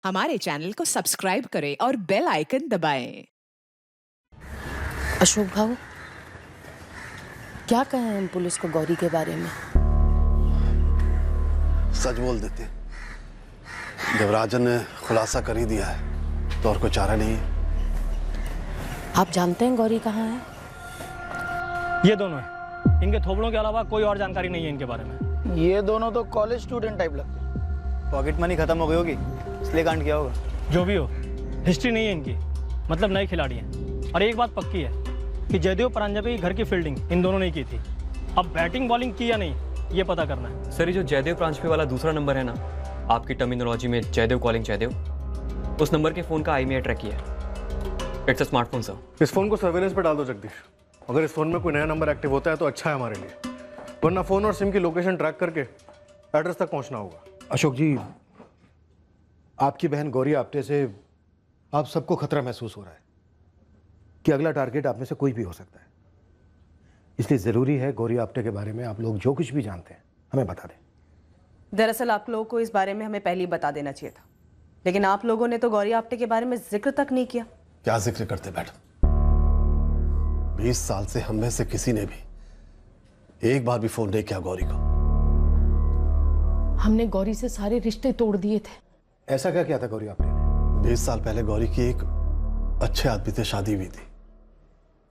हमारे चैनल को सब्सक्राइब करें और बेल आइकन दबाएं। अशोक भाऊ, क्या कहें हम पुलिस को गौरी के बारे में? सच बोल देते। जब राजन ने खुलासा कर ही दिया है तो और कोई चारा नहीं है। आप जानते हैं गौरी कहाँ है? ये दोनों हैं। इनके थोबड़ों के अलावा कोई और जानकारी नहीं है इनके बारे में। ये दोनों तो कॉलेज स्टूडेंट टाइप लगते हैं। पॉकेट मनी खत्म हो गई होगी इसलिए कांड किया होगा। जो भी हो, हिस्ट्री नहीं है इनकी, मतलब नए खिलाड़ी हैं। और एक बात पक्की है कि जयदेव परांजपे की घर की फील्डिंग इन दोनों ने की थी। अब बैटिंग बॉलिंग की या नहीं ये पता करना है। सर, ये जो जयदेव परांजपे वाला दूसरा नंबर है ना, आपकी टर्मिनोलॉजी में जयदेव कॉलिंग जयदेव, उस नंबर के फ़ोन का IMEI ट्रैक किया है। It's a smartphone sir. इस फोन को सर्वेलेंस पर डाल दो जगदीश। अगर इस फोन में कोई नया नंबर एक्टिव होता है तो अच्छा है हमारे लिए, वरना फोन और सिम की लोकेशन ट्रैक करके एड्रेस तक पहुंचना होगा। अशोक जी, आपकी बहन गौरी आप्टे से आप सबको खतरा महसूस हो रहा है कि अगला टारगेट आप में से कोई भी हो सकता है। इसलिए ज़रूरी है गौरी आप्टे के बारे में आप लोग जो कुछ भी जानते हैं हमें बता दें। दरअसल आप लोगों को इस बारे में हमें पहले ही बता देना चाहिए था, लेकिन आप लोगों ने तो गौरी आप्टे के बारे में जिक्र तक नहीं किया। क्या जिक्र करते मैडम? 20 साल से हम में से किसी ने भी एक बार भी फोन नहीं किया गौरी को। हमने गौरी से सारे रिश्ते तोड़ दिए थे। ऐसा क्या किया था गौरी आप्टे ने? 20 साल पहले गौरी की एक अच्छे आदमी से शादी हुई थी,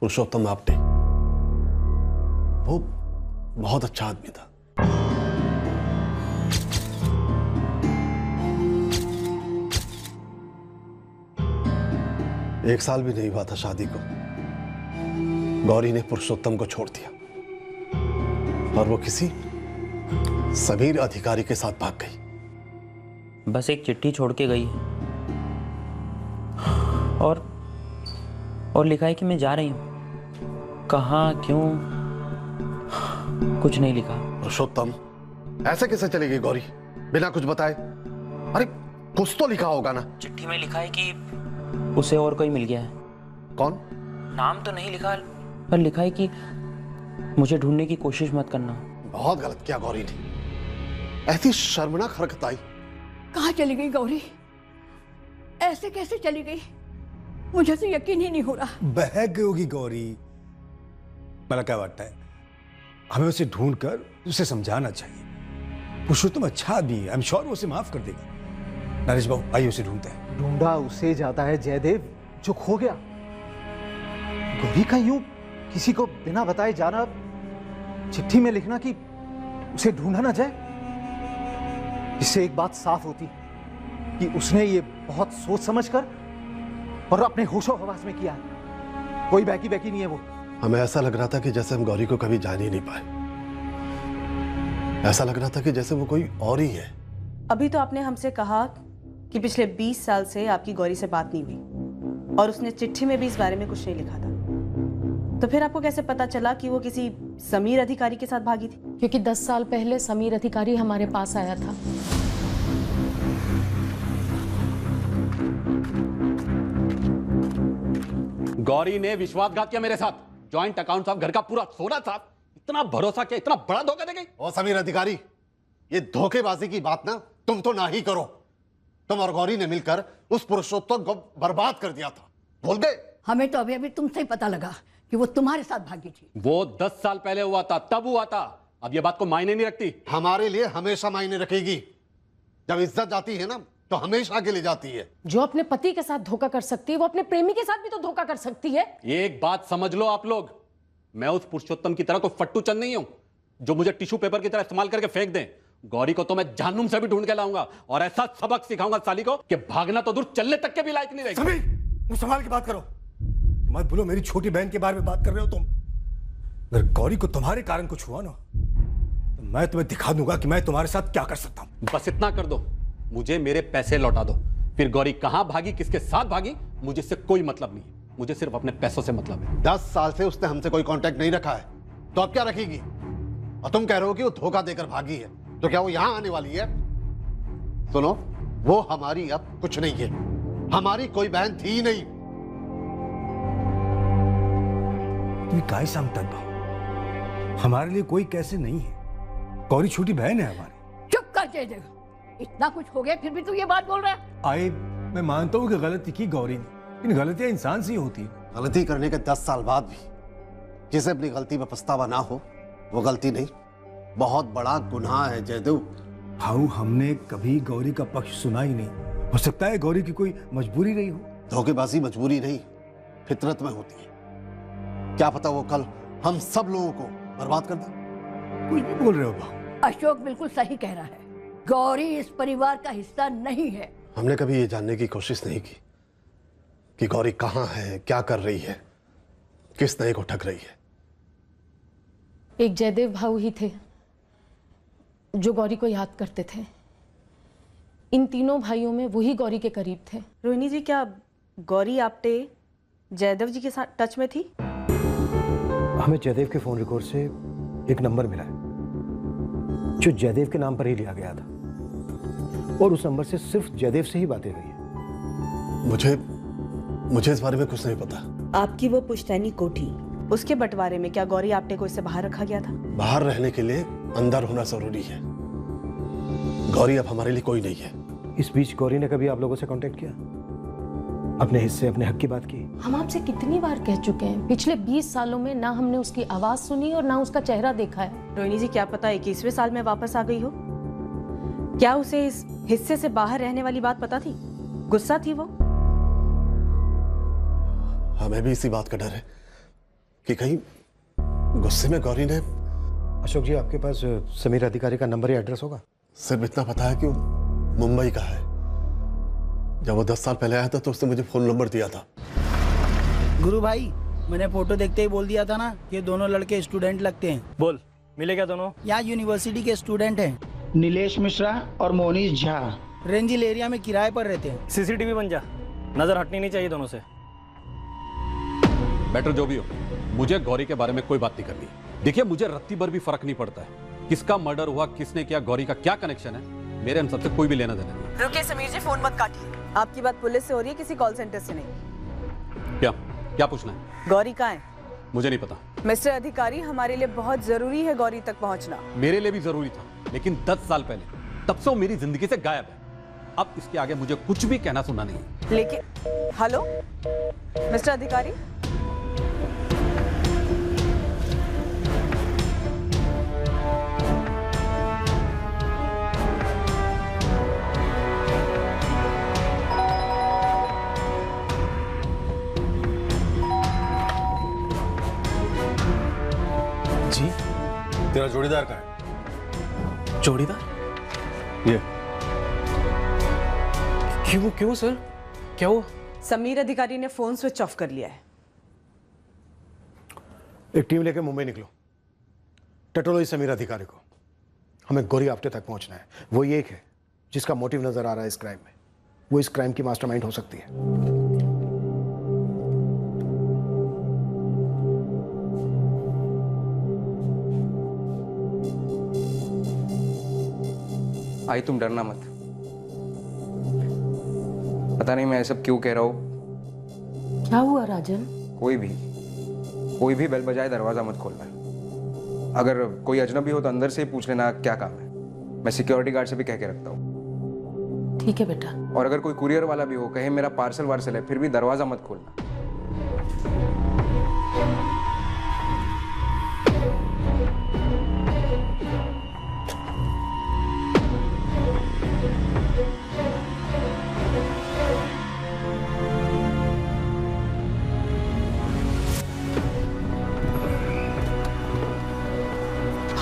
पुरुषोत्तम आप्टे। वो बहुत अच्छा आदमी था। एक साल भी नहीं हुआ था शादी को, गौरी ने पुरुषोत्तम को छोड़ दिया और वो किसी समीर अधिकारी के साथ भाग गई। बस एक चिट्ठी छोड़ के गई है और लिखा है कि मैं जा रही हूं। कहाँ, क्यों, कुछ नहीं लिखा। पुरुषोत्तम, ऐसे कैसे चलेगी गौरी बिना कुछ बताए? अरे कुछ तो लिखा होगा ना। चिट्ठी में लिखा है कि उसे और कोई मिल गया है। कौन? नाम तो नहीं लिखा, पर लिखा है कि मुझे ढूंढने की कोशिश मत करना। बहुत गलत किया गौरी ने, ऐसी शर्मनाक हरकत आई। कहाँ चली गई गौरी? ऐसे कैसे चली गई? मुझे तो यकीन ही नहीं हो रहा। बह गई होगी गौरी। मला क्या लगता है, हमें उसे ढूंढ कर उसे समझाना चाहिए। पुरुषोत्तम अच्छा आदमी है, आई एम श्योर वो उसे माफ कर देगा। नरेश बाबू, आइए उसे ढूंढते हैं। ढूंढा उसे जाता है जयदेव जो खो गया। गौरी का यूं किसी को बिना बताए जाना, चिट्ठी में लिखना कि उसे ढूंढा ना जाए, इससे एक बात साफ होती कि उसने ये बहुत सोच समझकर और अपने होशो हवास में किया है। कोई बैकी नहीं है वो। हमें ऐसा लग रहा था कि जैसे हम गौरी को कभी जान ही नहीं पाए। ऐसा लग रहा था कि जैसे वो कोई और ही है। अभी तो आपने हमसे कहा कि पिछले 20 साल से आपकी गौरी से बात नहीं हुई और उसने चिट्ठी में भी इस बारे में कुछ नहीं लिखा था, तो फिर आपको कैसे पता चला कि वो किसी समीर अधिकारी के साथ भागी थी? क्योंकि 10 साल पहले समीर अधिकारी हमारे पास आया था। गौरी ने विश्वासघात किया मेरे साथ। जॉइंट अकाउंट साहब, घर का पूरा सोना साहब, इतना भरोसा किया, इतना बड़ा धोखा दे गई। ओ समीर अधिकारी, ये धोखेबाजी की बात ना तुम तो ना ही करो। तुम और गौरी ने मिलकर उस पुरुषोत्तम को बर्बाद कर दिया था, भूल गए? हमें तो अभी तुमसे ही पता लगा कि वो तुम्हारे साथ भागी थी। वो 10 साल पहले हुआ था, तब हुआ था। अब ये बात को मायने नहीं रखती। हमारे लिए हमेशा मायने रखेगी। जब इज्जत जाती है ना तो हमेशा के लिए जाती है। जो अपने पति के साथ धोखा कर सकती है वो अपने प्रेमी के साथ भी तो धोखा कर सकती है। एक बात समझ लो आप लोग, मैं उस पुरुषोत्तम की तरह कोई फट्टू चंद नहीं हूं जो मुझे टिश्यू पेपर की तरह इस्तेमाल करके फेंक दें। गौरी को तो मैं जहन्नुम से भी ढूंढ के लाऊंगा और ऐसा सबक सिखाऊंगा साली को कि भागना तो दूर, चलने तक के भी लायक नहीं रहेगी। समीर, मुझे संभाल के बात करो। मत बोलो मेरी छोटी बहन के बारे में बात कर रहे हो तुम। अगर गौरी को तुम्हारे कारण कुछ हुआ ना तो मैं तुम्हें दिखा दूंगा कि मैं तुम्हारे साथ क्या कर सकता हूं। बस इतना कर दो, मुझे मेरे पैसे लौटा दो। फिर गौरी कहां भागी, किसके साथ भागी, मुझे इससे कोई मतलब नहीं है। मुझे सिर्फ अपने पैसों से मतलब है। 10 साल से उसने हमसे कोई कांटेक्ट नहीं रखा है, तो अब क्या रखेगी? और तुम कह रहे हो कि वो धोखा देकर भागी है, तो क्या वो यहां आने वाली है? सुनो, वो हमारी अब कुछ नहीं है। हमारी कोई बहन थी ही नहीं। तुम्हें काय सांगतात भाऊ? हमारे लिए कोई कैसे नहीं है। गौरी छोटी बहन है हमारी। चुप कर जयदेव, इतना कुछ हो गया फिर भी तू ये बात बोल रहा है? आई मैं मानता हूँ कि गलती की गौरी ने, लेकिन गलतियां इंसान से ही होती है। गलती करने के 10 साल बाद भी जिसे अपनी गलती में पछतावा ना हो वो गलती नहीं, बहुत बड़ा गुनाह है जयदेव। भाऊ हमने कभी गौरी का पक्ष सुना ही नहीं। हो सकता है गौरी की कोई मजबूरी रही हो। धोखेबाजी मजबूरी नहीं, फितरत में होती है। क्या पता वो कल हम सब लोगों को बर्बाद कर दे। कुछ भी बोल रहे हो भाऊ। अशोक बिल्कुल सही कह रहा है, गौरी इस परिवार का हिस्सा नहीं है। हमने कभी ये जानने की कोशिश नहीं की कि गौरी कहाँ है, क्या कर रही है, किस नए को ठग रही है। एक जयदेव भाऊ ही थे जो गौरी को याद करते थे। इन तीनों भाइयों में वही गौरी के करीब थे। रोहिणी जी, क्या गौरी आपटे जयदेव जी के साथ टच में थी? हमें जयदेव के फोन रिकॉर्ड से एक नंबर मिला है जो जयदेव के नाम पर ही लिया गया था, और उस नंबर से सिर्फ जयदेव से ही बातें हुई है। मुझे इस बारे में कुछ नहीं पता। आपकी वो पुश्तैनी कोठी, उसके बंटवारे में क्या गौरी आपटे को इससे बाहर रखा गया था? बाहर रहने के लिए अंदर होना जरूरी है। गौरी अब हमारे लिए कोई नहीं है। इस बीच गौरी ने कभी आप लोगों से कांटेक्ट किया, अपने हिस्से अपने हक की बात की? हम आपसे कितनी बार कह चुके हैं, पिछले 20 सालों में ना हमने उसकी आवाज सुनी और ना उसका चेहरा देखा है। रोहिणी जी, क्या पता 21वें साल में वापस आ गई हो? क्या उसे इस हिस्से से बाहर रहने वाली बात पता थी? गुस्सा थी वो? हमें भी इसी बात का डर है कि कहीं गुस्से में गौरी ने। अशोक जी, आपके पास समीर अधिकारी का नंबर या एड्रेस होगा? सिर्फ इतना पता है कि वो मुंबई का है। जब वो 10 साल पहले आया था तो उसने मुझे फोन नंबर दिया था। गुरु भाई, मैंने फोटो देखते ही बोल दिया था ना कि दोनों लड़के स्टूडेंट लगते हैं। बोल, मिले क्या दोनों? यहाँ यूनिवर्सिटी के स्टूडेंट हैं, नीलेश मिश्रा और मोनीश झा। रेंजिल एरिया में किराए पर रहते हैं। सीसीटीवी बन जा, नजर हटनी नहीं चाहिए दोनों से। बेटर जो भी हो, मुझे गौरी के बारे में कोई बात नहीं करनी। देखिए, मुझे रत्ती भर भी फर्क नहीं पड़ता है किसका मर्डर हुआ, किसने किया, गौरी का क्या कनेक्शन है। मेरे हम सबसे कोई भी लेना देना नहीं। रुकिए समीर जी, फोन मत काटिए। आपकी बात पुलिस से हो रही है, किसी कॉल सेंटर से नहीं। क्या पूछना है? गौरी कहाँ है? मुझे नहीं पता। मिस्टर अधिकारी, हमारे लिए बहुत जरूरी है गौरी तक पहुंचना। मेरे लिए भी जरूरी था, लेकिन 10 साल पहले, तब से वो मेरी जिंदगी से गायब है। अब इसके आगे मुझे कुछ भी कहना सुनना नहीं। लेकिन हेलो मिस्टर अधिकारी, जी, तेरा जोड़ीदार कहाँ है? जोड़ीदार? ये क्यों सर, क्या हुआ? समीर अधिकारी ने फोन स्विच ऑफ कर लिया है। एक टीम लेकर मुंबई निकलो, टटोलो इस समीर अधिकारी को। हमें गौरी आपटे तक पहुंचना है। वो ये एक है जिसका मोटिव नजर आ रहा है इस क्राइम में। वो इस क्राइम की मास्टरमाइंड हो सकती है। आई, तुम डरना मत। पता नहीं मैं ये सब क्यों कह रहा हूँ। क्या हुआ राजन? कोई भी बेल बजाए दरवाजा मत खोलना। अगर कोई अजनबी हो तो अंदर से ही पूछ लेना क्या काम है। मैं सिक्योरिटी गार्ड से भी कह के रखता हूँ। ठीक है बेटा। और अगर कोई कुरियर वाला भी हो, कहे मेरा पार्सल वार्सल है, फिर भी दरवाजा मत खोलना।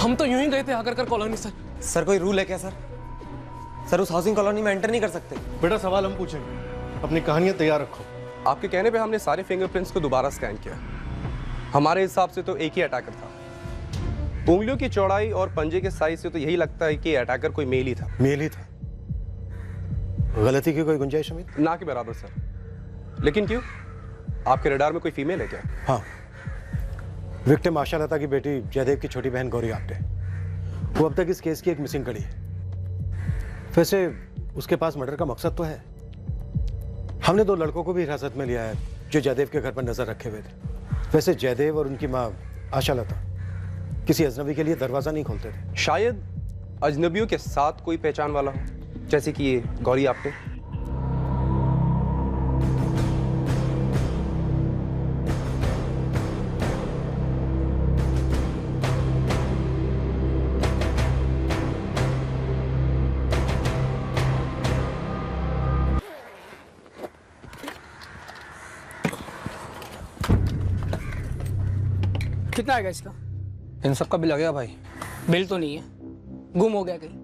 हम तो यूं ही गए थे आगरकर कॉलोनी सर। सर कोई रूल है क्या सर? सर उस हाउसिंग कॉलोनी में एंटर नहीं कर सकते। बेटा सवाल हम पूछेंगे, अपनी कहानियां तैयार रखो। आपके कहने पे हमने सारे फिंगरप्रिंट्स को दोबारा स्कैन किया। हमारे हिसाब से तो एक ही अटैकर था। उंगलियों की चौड़ाई और पंजे के साइज से तो यही लगता है कि अटैकर कोई मेल ही था। मेल ही था? गलती की कोई गुंजाइश अमित? ना के बराबर सर। लेकिन क्यों? आपके रडार में कोई फीमेल है क्या? हाँ, विक्टिम आशा लता की बेटी जयदेव की छोटी बहन गौरी आपटे। वो अब तक इस केस की एक मिसिंग कड़ी है। वैसे उसके पास मर्डर का मकसद तो है। हमने 2 लड़कों को भी हिरासत में लिया है जो जयदेव के घर पर नजर रखे हुए थे। वैसे जयदेव और उनकी माँ आशा लता किसी अजनबी के लिए दरवाजा नहीं खोलते थे। शायद अजनबियों के साथ कोई पहचान वाला हो। जैसे कि ये गौरी आपटे। कितना आएगा इसका? इन सब का बिल आ गया भाई। बिल तो नहीं है, गुम हो गया कहीं।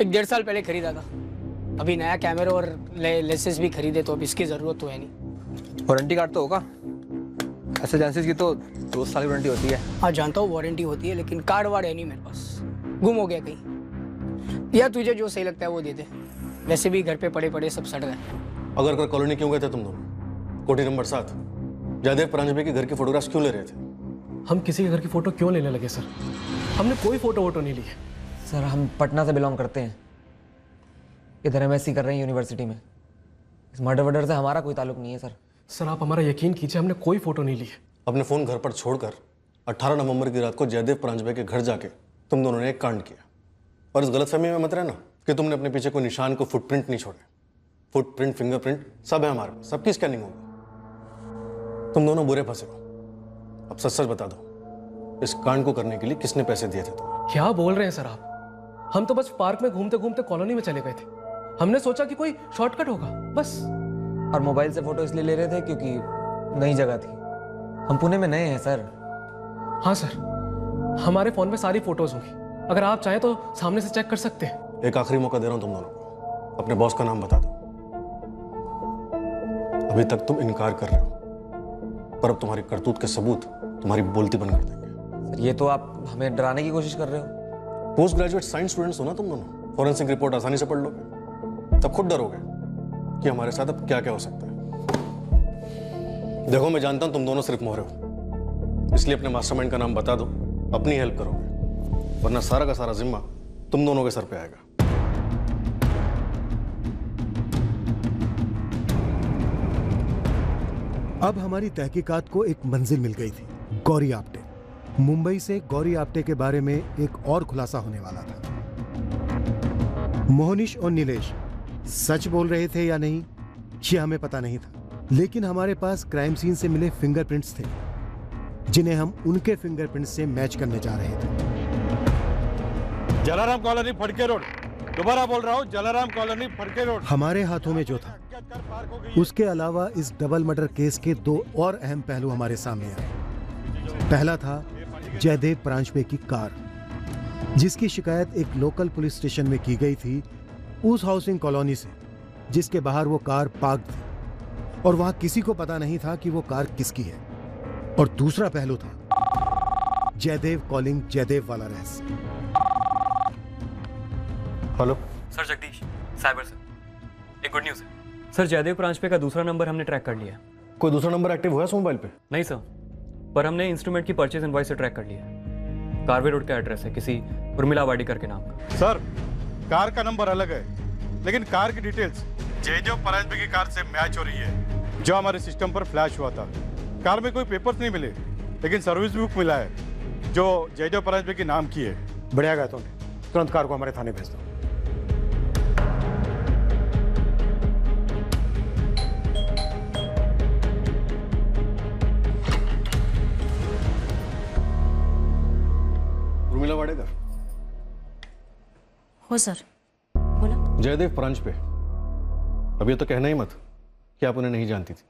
1-1.5 साल पहले खरीदा था, अभी नया कैमरा और लेंसेज भी खरीदे, तो अब इसकी ज़रूरत तो है नहीं। वारंटी कार्ड तो होगा? ऐसे एजेंसीज की तो 2 साल की वारंटी होती है। हाँ जानता हूँ वारंटी होती है, लेकिन कार्ड वार्ड है नहीं मेरे पास, गुम हो गया कहीं। या तुझे जो सही लगता है वो दे दे, वैसे भी घर पे पड़े पड़े सब सड़ गए। अगर कॉलोनी क्यों गए थे तुम दोनों? कोठी नंबर 7 जयदेव परांजपे के घर की फोटोग्राफ्स क्यों ले रहे थे? हम किसी के घर की फ़ोटो क्यों लेने लगे सर? हमने कोई फ़ोटो वोटो नहीं ली है। सर हम पटना से बिलोंग करते हैं, इधर MSc कर रहे हैं यूनिवर्सिटी में। इस मर्डर वर्डर से हमारा कोई ताल्लुक नहीं है सर। सर आप हमारा यकीन कीजिए, हमने कोई फ़ोटो नहीं ली है। अपने फ़ोन घर पर छोड़कर 18 नवंबर की रात को जयदेव परांजपे के घर जाके तुम दोनों ने एक कांड किया। और इस गलतफहमी में मत रहना कि तुमने अपने पीछे कोई निशान, को फुटप्रिंट नहीं छोड़े। फुटप्रिंट, फिंगरप्रिंट सब है हमारे पास, सबकी स्कैनिंग होगी। तुम दोनों बुरे फंसे हो। अब सच सच बता दो, इस कांड को करने के लिए किसने पैसे दिए थे तुम्हें? क्या बोल रहे हैं सर आप? हम तो बस पार्क में घूमते घूमते कॉलोनी में चले गए थे। हमने सोचा कि कोई शॉर्टकट होगा, बस। और मोबाइल से फ़ोटो इसलिए ले रहे थे क्योंकि नई जगह थी। हम पुणे में नए हैं सर। हाँ सर, हमारे फ़ोन में सारी फ़ोटोज़ होंगी, अगर आप चाहें तो सामने से चेक कर सकते हैं। एक आखिरी मौका दे रहा हूं तुम दोनों को, अपने बॉस का नाम बता दो। अभी तक तुम इनकार कर रहे हो, पर अब तुम्हारी करतूत के सबूत तुम्हारी बोलती बंद कर देंगे। सर ये तो आप हमें डराने की कोशिश कर रहे हो। पोस्ट ग्रेजुएट साइंस स्टूडेंट्स हो ना तुम दोनों, फॉरेंसिक रिपोर्ट आसानी से पढ़ लोगे, तब खुद डरोगे कि हमारे साथ अब क्या क्या हो सकता है। देखो मैं जानता हूं तुम दोनों सिर्फ मोहरे हो, इसलिए अपने मास्टरमाइंड का नाम बता दो, अपनी हेल्प करोगे, वरना सारा का सारा जिम्मा तुम दोनों के सर पे आएगा। अब हमारी तहकीकात को एक मंजिल मिल गई थी, गौरी आपटे। मुंबई से गौरी आपटे के बारे में एक और खुलासा होने वाला था। मोहनीश और नीलेश सच बोल रहे थे या नहीं, ये हमें पता नहीं था, लेकिन हमारे पास क्राइम सीन से मिले फिंगरप्रिंट्स थे, जिन्हें हम उनके फिंगरप्रिंट्स से मैच करने जा रहे थे। जलाराम कॉलोनी फड़के रोड, दोबारा बोल रहा हूँ, जलाराम कॉलोनी फड़के रोड। हमारे हाथों में जो था, उसके अलावा इस डबल मर्डर केस के 2 और अहम पहलू हमारे सामने आए। पहला था जयदेव परांजपे की कार, जिसकी शिकायत एक लोकल पुलिस स्टेशन में की गई थी, उस हाउसिंग कॉलोनी से जिसके बाहर वो कार पार्क थी, और वहां किसी को पता नहीं था कि वो कार किसकी है। और दूसरा पहलू था जयदेव कॉलिंग जयदेव वाला रहस्य। हेलो सर, जगदीश साइबर से एक गुड न्यूज़ है। सर जयदेव परांजपे का दूसरा नंबर हमने ट्रैक कर लिया। कोई दूसरा नंबर एक्टिव हुआ है मोबाइल पे? नहीं सर, पर हमने इंस्ट्रूमेंट की परचेज इनवॉइस से ट्रैक कर लिया। कारवे रोड का एड्रेस है, किसी उर्मिला वाडीकर के नाम का। सर कार का नंबर अलग है, लेकिन कार की डिटेल्स जयदेव परांजपे की कार से मैच हो रही है, जो हमारे सिस्टम पर फ्लैश हुआ था। कार में कोई पेपर्स नहीं मिले, लेकिन सर्विस बुक मिला है, जो जयदेव परांजपे के नाम की है। बढ़िया गया तुमने, तुरंत कार को हमारे थाने भेज दो। उर्मिला वाडेकर? हो सर, बोला। जयदेव परांजपे, अब ये तो कहना ही मत कि आप उन्हें नहीं जानती थी।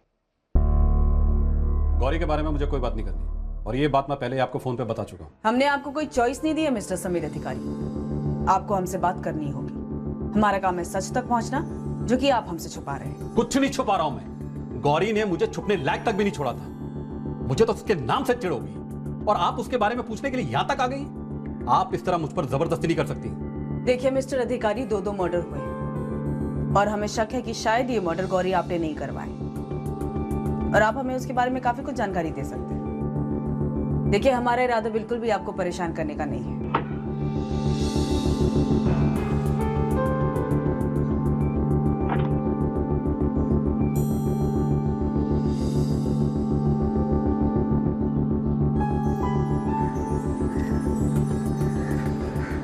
गौरी के बारे में मुझे कोई बात नहीं करनी, और ये बात मैं पहले ही आपको फोन पे बता चुका हूँ। हमने आपको कोई चॉइस नहीं दी है मिस्टर समीर अधिकारी, आपको हमसे बात करनी होगी। हमारा काम है सच तक पहुंचना, जो कि आप हमसे छुपा रहे हैं। कुछ नहीं छुपा रहा हूं मैं। गौरी ने मुझे छुपने लायक तक भी नहीं छोड़ा था। मुझे तो उसके नाम से चिढ़ होगी, और आप उसके बारे में पूछने के लिए यहां तक आ गई। आप इस तरह मुझ पर जबरदस्ती नहीं कर सकती। देखिए मिस्टर अधिकारी, 2 मर्डर हुए, और हमें शक है कि शायद ये मर्डर गौरी आपने नहीं करवाए, और आप हमें उसके बारे में काफी कुछ जानकारी दे सकते हैं। देखिए हमारा इरादा बिल्कुल भी आपको परेशान करने का नहीं है।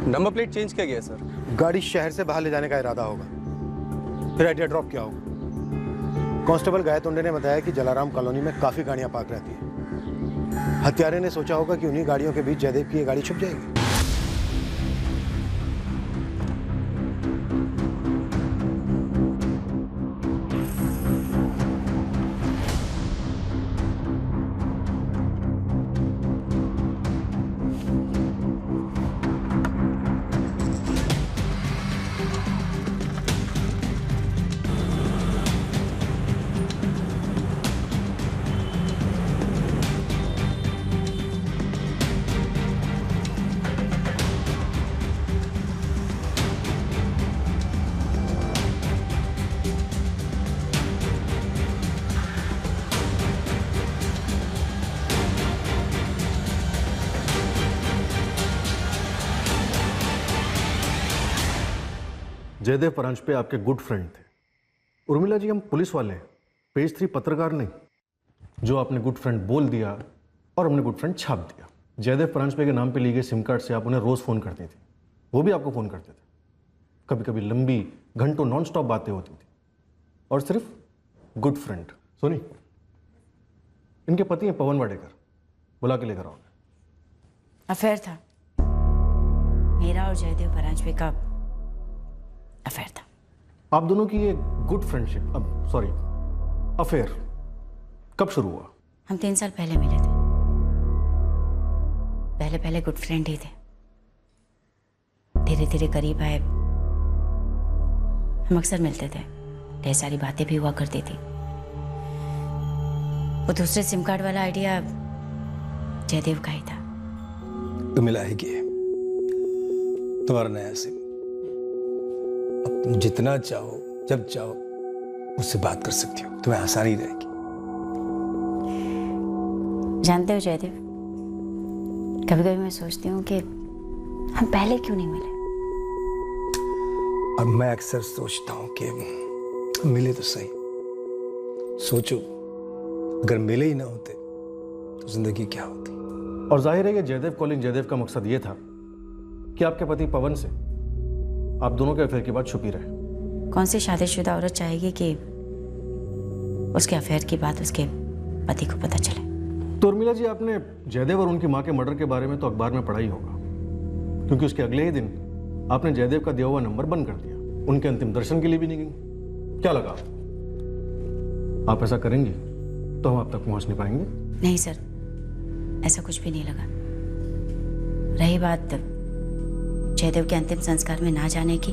नंबर प्लेट चेंज किया गया सर। गाड़ी शहर से बाहर ले जाने का इरादा होगा, फिर आइडिया ड्रॉप किया होगा। कांस्टेबल गायतोंडे ने बताया कि जलाराम कॉलोनी में काफी गाड़ियां पार्क रहती हैं। हत्यारे ने सोचा होगा कि उन्हीं गाड़ियों के बीच जयदेव की ये गाड़ी छुप जाएगी। जयदेव परांजपे आपके गुड फ्रेंड थे। उर्मिला जी, हम पुलिस वाले हैं, पेज 3 पत्रकार नहीं। जो आपने गुड फ्रेंड बोल दिया और हमने गुड फ्रेंड छाप दिया। जयदेव परांजपे के नाम पे ली गई सिम कार्ड से आप उन्हें रोज फोन करती थी, वो भी आपको फोन करते थे। कभी कभी लंबी घंटों नॉन स्टॉप बातें होती थी, और सिर्फ गुड फ्रेंड। सोनी, इनके पति हैं पवन वाडेकर, बुला के लेकर आओ। अफेयर था मेरा और जयदेव परांजपे का, अफेयर था। आप दोनों की ये गुड फ्रेंडशिप, अब सॉरी अफेयर, कब शुरू हुआ? हम 3 साल पहले मिले थे। पहले पहले गुड फ्रेंड ही थे, धीरे धीरे करीब आए। हम अक्सर मिलते थे, ढेर सारी बातें भी हुआ करती थी। वो दूसरे सिम कार्ड वाला आइडिया जयदेव का ही था। तो मिला है कि तुम्हारा नया सिम, अब तुम जितना चाहो जब चाहो मुझसे बात कर सकती हो, तुम्हें आसानी रहेगी। जानते हो जयदेव, कभी कभी मैं सोचती हूँ कि हम पहले क्यों नहीं मिले। और मैं अक्सर सोचता हूँ कि मिले तो सही। सोचो, अगर मिले ही ना होते तो जिंदगी क्या होती। और जाहिर है कि जयदेव कॉलिंग जयदेव का मकसद ये था कि आपके पति पवन से आप दोनों के अफेयर की बात छुपी रहे। कौन सी शादीशुदा औरत चाहेगी कि उसके अफेयर की बात उसके पति को पता चले। तो उर्मिला जी, आपने जयदेव और उनकी मां के मर्डर के बारे में तो अखबार में पढ़ा ही होगा, क्योंकि उसके अगले ही दिन आपने जयदेव का दिया हुआ नंबर बंद कर दिया। उनके अंतिम दर्शन के लिए भी नहीं गई। क्या लगा, आप ऐसा करेंगी तो हम आप तक पहुंच नहीं पाएंगे? नहीं सर, ऐसा कुछ भी नहीं लगा। रही बात जयदेव के अंतिम संस्कार में ना जाने की,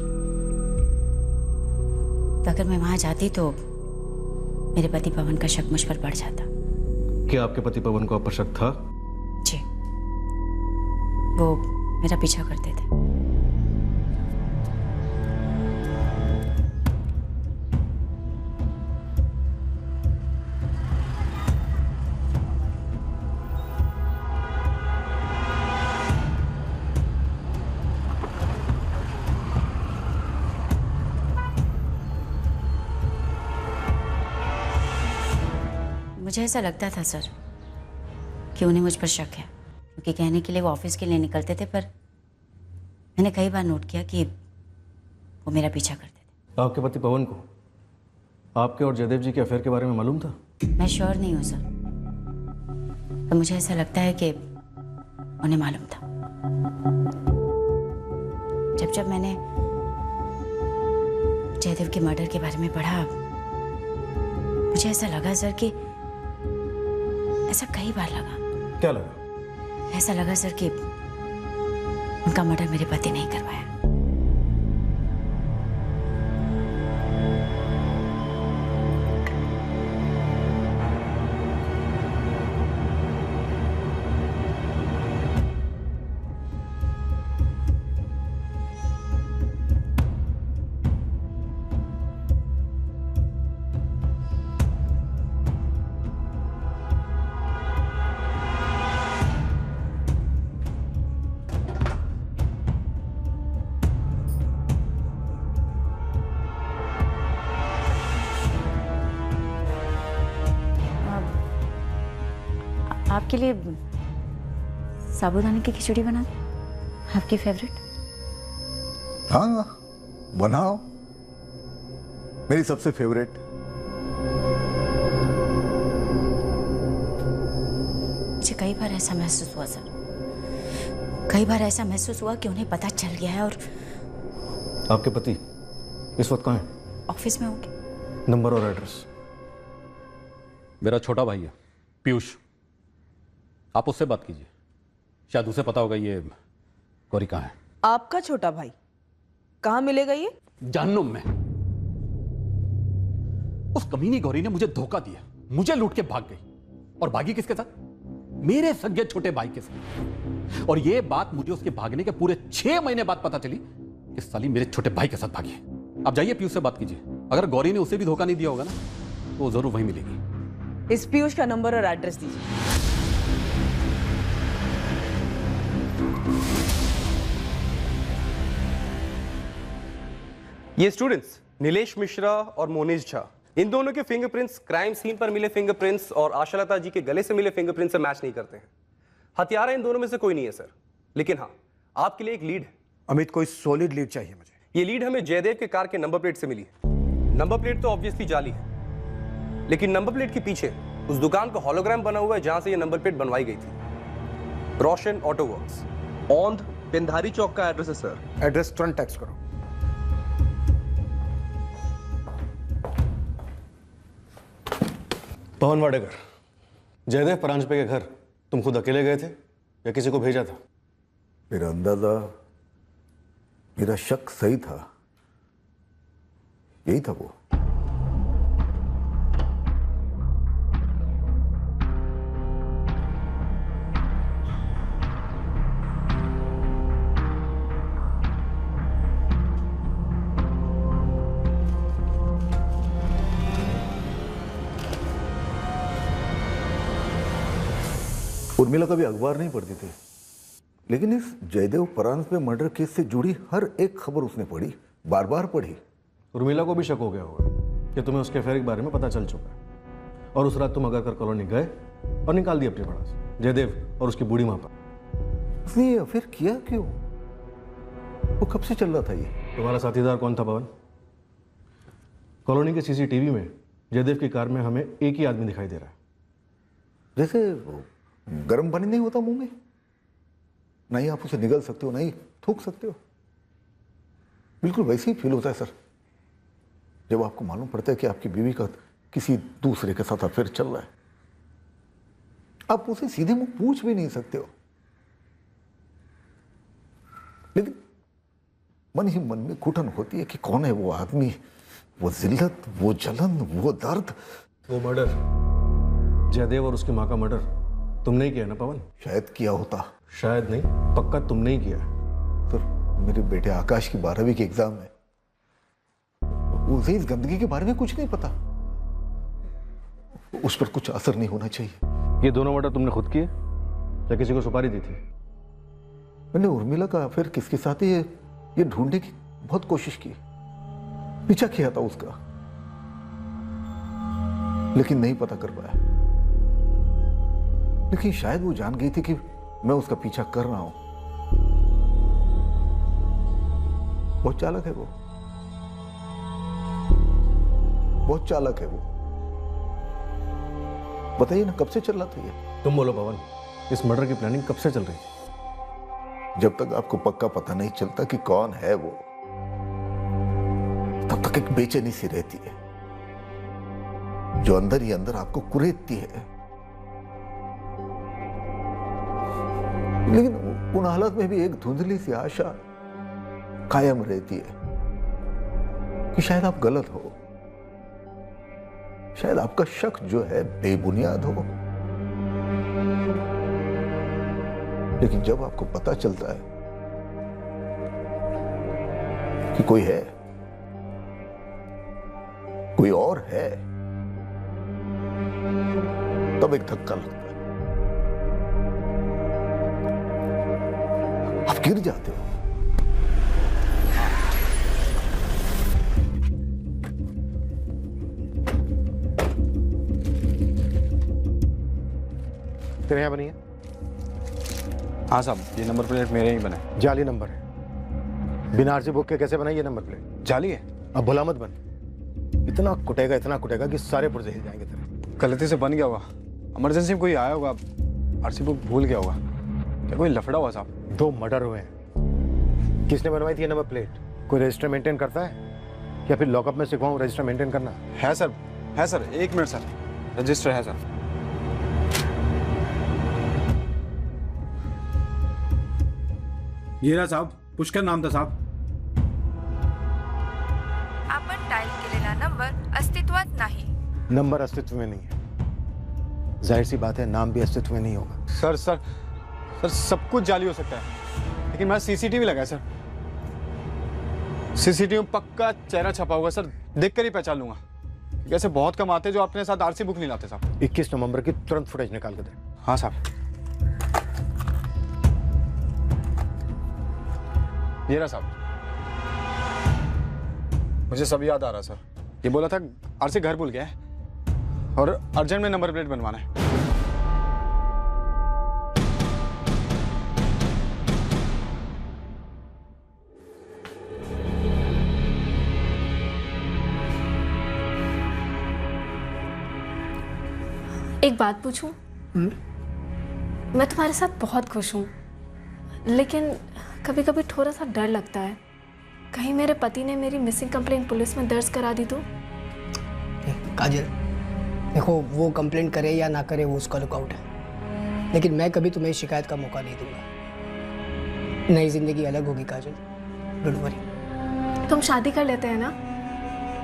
तो अगर मैं वहां जाती तो मेरे पति पवन का शक मुझ पर बढ़ जाता। क्या आपके पति पवन को आप पर शक था? जी, वो मेरा पीछा करते थे। मुझे ऐसा लगता था सर कि उन्हें मुझ पर शक है, क्योंकि कहने के लिए वो ऑफिस के लिए निकलते थे, पर मैंने कई बार नोट किया कि वो मेरा पीछा करते थे। आपके पति पवन को आपके और जयदेव जी के अफेयर के बारे में मालूम था? मैं श्योर नहीं हूँ सर, तो मुझे ऐसा लगता है कि उन्हें मालूम था। जब मैंने जयदेव के मर्डर के बारे में पढ़ा, मुझे ऐसा लगा सर कि ऐसा कई बार लगा। क्या लगा? ऐसा लगा सर कि उनका मर्डर मेरे पति ने ही करवाया। आपके लिए साबूदाने की खिचड़ी बना दूं? आपकी फेवरेट? हाँ बनाओ, मेरी सबसे फेवरेट। मुझे कई बार ऐसा महसूस हुआ सर, कई बार ऐसा महसूस हुआ कि उन्हें पता चल गया है और आपके पति इस वक्त कहाँ हैं? ऑफिस में होंगे। नंबर और एड्रेस? मेरा छोटा भाई है पीयूष, आप उससे बात कीजिए, शायद उसे पता होगा ये गौरी कहाँ है। आपका छोटा भाई कहाँ मिलेगा ये? जहन्नुम में। उस कमीनी गौरी ने मुझे धोखा दिया, मुझे लूट के भाग गई, और भागी किसके साथ? मेरे सगे छोटे भाई के साथ। और ये बात मुझे उसके भागने के पूरे 6 महीने बाद पता चली कि साली मेरे छोटे भाई के साथ भागी है। आप जाइए पीयूष से बात कीजिए, अगर गौरी ने उसे भी धोखा नहीं दिया होगा ना तो वो जरूर वहीं मिलेगी। इस पीयूष का नंबर और एड्रेस दीजिए। ये स्टूडेंट्स नीलेश मिश्रा और मोनीश झा, इन दोनों के फिंगरप्रिंट्स क्राइम सीन पर मिले फिंगरप्रिंट्स और आशालता जी के गले से मिले फिंगरप्रिंट्स से मैच नहीं करते हैं। हत्यारा इन दोनों में से कोई नहीं है सर, लेकिन हाँ आपके लिए एक लीड है। अमित, कोई सॉलिड लीड चाहिए मुझे। ये लीड हमें जयदेव के कार के नंबर प्लेट से मिली है। नंबर प्लेट तो ऑब्वियसली जाली है, लेकिन नंबर प्लेट के पीछे उस दुकान का हॉलोग्राम बना हुआ है जहां से ये नंबर प्लेट बनवाई गई थी। रोशन ऑटो वर्क्स, औंध पिंधारी चौक का एड्रेस है सर। एड्रेस तुरंत टेक्स्ट करो। पवन वाडेकर, जयदेव परांजपे के घर तुम खुद अकेले गए थे या किसी को भेजा था? मेरा अंदाजा, मेरा शक सही था, यही था वो। उर्मिला कभी अखबार नहीं पढ़ती थी, लेकिन इस जयदेव परांजपे मर्डर केस से जुड़ी हर एक खबर उसने पढ़ी, बार बार पढ़ी। उर्मिला को भी शक हो गया होगा कि तुम्हें उसके अफेयर के बारे में पता चल चुका है, और उस रात तुम अगारकर कॉलोनी गए और निकाल दिया अपने भड़ास जयदेव और उसकी बूढ़ी माँ पर। उसने ये अफेयर किया क्यों? वो कब से चल रहा था ये? तुम्हारा साथीदार कौन था पवन? कॉलोनी के सीसीटीवी में जयदेव की कार में हमें एक ही आदमी दिखाई दे रहा है। जैसे गर्म पानी नहीं होता मुंह में, नहीं आप उसे निगल सकते हो, नहीं थूक सकते हो, बिल्कुल वैसे ही फील होता है सर जब आपको मालूम पड़ता है कि आपकी बीवी का किसी दूसरे के साथ अफेयर चल रहा है। आप उसे सीधे मुंह पूछ भी नहीं सकते हो, लेकिन मन ही मन में घुटन होती है कि कौन है वो आदमी, वो जिल्लत, वो जलन, वो दर्द। वो मर्डर, जयदेव और उसकी माँ का मर्डर तुमने ही किया ना पवन? शायद किया होता। शायद नहीं, पक्का तुमने ही किया। सर मेरे बेटे आकाश की 12वीं के एग्जाम में उसे इस गंदगी के बारे में कुछ नहीं पता, उस पर कुछ असर नहीं होना चाहिए। ये दोनों मर्डर तुमने खुद किए या किसी को सुपारी दी थी? मैंने उर्मिला का अफेयर किसके साथ है ये ढूंढने की बहुत कोशिश की, पीछा किया था उसका, लेकिन नहीं पता कर पाया। लेकिन शायद वो जान गई थी कि मैं उसका पीछा कर रहा हूं। बहुत चालाक है वो, बहुत चालाक है वो। बताइए ना कब से चल रहा था ये? तुम बोलो पवन, इस मर्डर की प्लानिंग कब से चल रही थी? जब तक आपको पक्का पता नहीं चलता कि कौन है वो, तब तक एक बेचैनी सी रहती है जो अंदर ही अंदर आपको कुरेदती है। लेकिन उन हालत में भी एक धुंधली सी आशा कायम रहती है कि शायद आप गलत हो, शायद आपका शक जो है बेबुनियाद हो। लेकिन जब आपको पता चलता है कि कोई है, कोई और है, तब एक धक्का लगता है, आप गिर जाते हो। तेरे यहाँ बनी है? हाँ साहब, ये नंबर प्लेट मेरे ही बना है। जाली नंबर है। बिना आरसी बुक के कैसे बनाई ये नंबर प्लेट? जाली है। अब भुला मत बन, इतना कुटेगा कि सारे पुर्जे हिल जाएंगे तेरे। गलती से बन गया होगा, इमरजेंसी में कोई आया होगा, आरसी बुक भूल गया होगा। क्या कोई लफड़ा हुआ साहब? 2 मर्डर हुए हैं। किसने बनवाई थी ये नंबर प्लेट? कोई रजिस्टर मेंटेन करता है या फिर लॉकअप में सिखवाऊं रजिस्टर मेंटेन करना? है सर, 1 मिनट सर, रजिस्टर है सर। ये रहा साहब, पुष्कर नाम था साहब। आपण डायल केलेला नंबर अस्तित्वात नाही। नंबर अस्तित्व में नहीं है, जाहिर सी बात है नाम भी अस्तित्व में नहीं होगा। सर सब कुछ जाली हो सकता है, लेकिन मैं सीसीटीवी लगाया सर। सीसीटीवी में पक्का चेहरा छपा होगा सर, देखकर ही पहचान लूंगा। ऐसे बहुत कम आते जो अपने साथ आरसी बुक नहीं लाते साहब। 21 नवंबर की तुरंत फुटेज निकाल के दे। हाँ साहब। ये रहा साहब, मुझे सब याद आ रहा सर। ये बोला था आरसी घर भूल गया है और अर्जेंट में नंबर प्लेट बनवाना है। एक बात पूछूं? मैं तुम्हारे साथ बहुत खुश हूँ, लेकिन कभी कभी थोड़ा सा डर लगता है, कहीं मेरे पति ने मेरी मिसिंग कंप्लेंट पुलिस में दर्ज करा दी तो? काजल, देखो वो कंप्लेंट करे या ना करे वो उसका लुकआउट है, लेकिन मैं कभी तुम्हें शिकायत का मौका नहीं दूंगा। नई जिंदगी अलग होगी काजल, डोंट वरी। तुम शादी कर लेते हैं ना?